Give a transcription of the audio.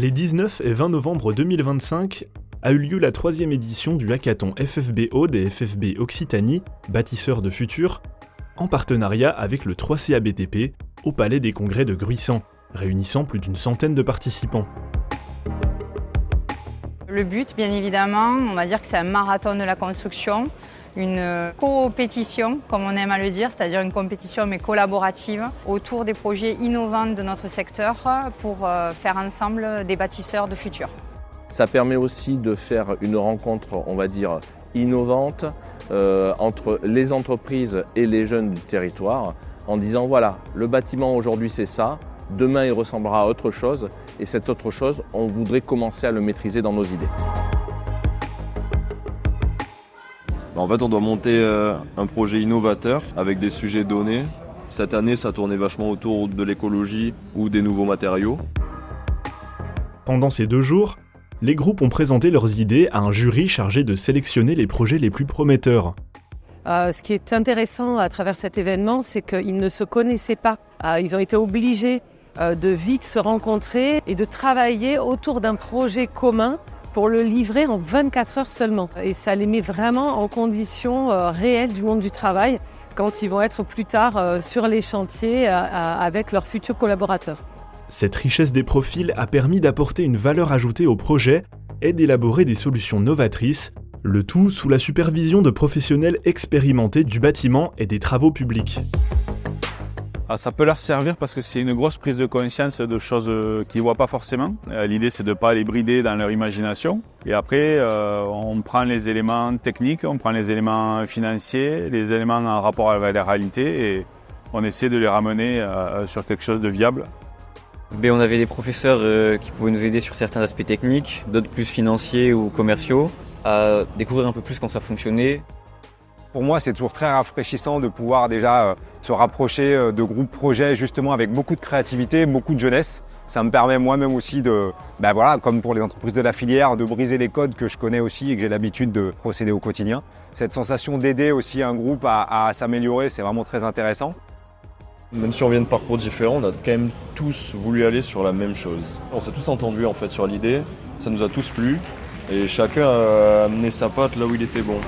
Les 19 et 20 novembre 2025 a eu lieu la 3e édition du hackathon FFB Aude et FFB Occitanie, bâtisseurs de futur, en partenariat avec le 3CA BTP au Palais des Congrès de Gruissan, réunissant plus d'une centaine de participants. Le but, bien évidemment, on va dire que c'est un marathon de la construction, une compétition, comme on aime à le dire, c'est-à-dire une compétition mais collaborative autour des projets innovants de notre secteur pour faire ensemble des bâtisseurs de futur. Ça permet aussi de faire une rencontre, on va dire, innovante entre les entreprises et les jeunes du territoire en disant voilà, le bâtiment aujourd'hui c'est ça, demain il ressemblera à autre chose et cette autre chose, on voudrait commencer à le maîtriser dans nos idées. En fait, on doit monter un projet innovateur avec des sujets donnés. Cette année, ça tournait vachement autour de l'écologie ou des nouveaux matériaux. Pendant ces 2 jours, les groupes ont présenté leurs idées à un jury chargé de sélectionner les projets les plus prometteurs. Ce qui est intéressant à travers cet événement, c'est qu'ils ne se connaissaient pas. Ils ont été obligés de vite se rencontrer et de travailler autour d'un projet commun pour le livrer en 24 heures seulement. Et ça les met vraiment en conditions réelles du monde du travail quand ils vont être plus tard sur les chantiers avec leurs futurs collaborateurs. Cette richesse des profils a permis d'apporter une valeur ajoutée au projet et d'élaborer des solutions novatrices, le tout sous la supervision de professionnels expérimentés du bâtiment et des travaux publics. Ça peut leur servir parce que c'est une grosse prise de conscience de choses qu'ils ne voient pas forcément. L'idée, c'est de ne pas les brider dans leur imagination. Et après, on prend les éléments techniques, on prend les éléments financiers, les éléments en rapport avec la réalité et on essaie de les ramener sur quelque chose de viable. On avait des professeurs qui pouvaient nous aider sur certains aspects techniques, d'autres plus financiers ou commerciaux, à découvrir un peu plus comment ça fonctionnait. Pour moi, c'est toujours très rafraîchissant de pouvoir déjà se rapprocher de groupes projets justement avec beaucoup de créativité, beaucoup de jeunesse. Ça me permet moi-même aussi de, comme pour les entreprises de la filière, de briser les codes que je connais aussi et que j'ai l'habitude de procéder au quotidien. Cette sensation d'aider aussi un groupe à s'améliorer, c'est vraiment très intéressant. Même si on vient de parcours différents, on a quand même tous voulu aller sur la même chose. On s'est tous entendus en fait sur l'idée, ça nous a tous plu et chacun a amené sa patte là où il était bon.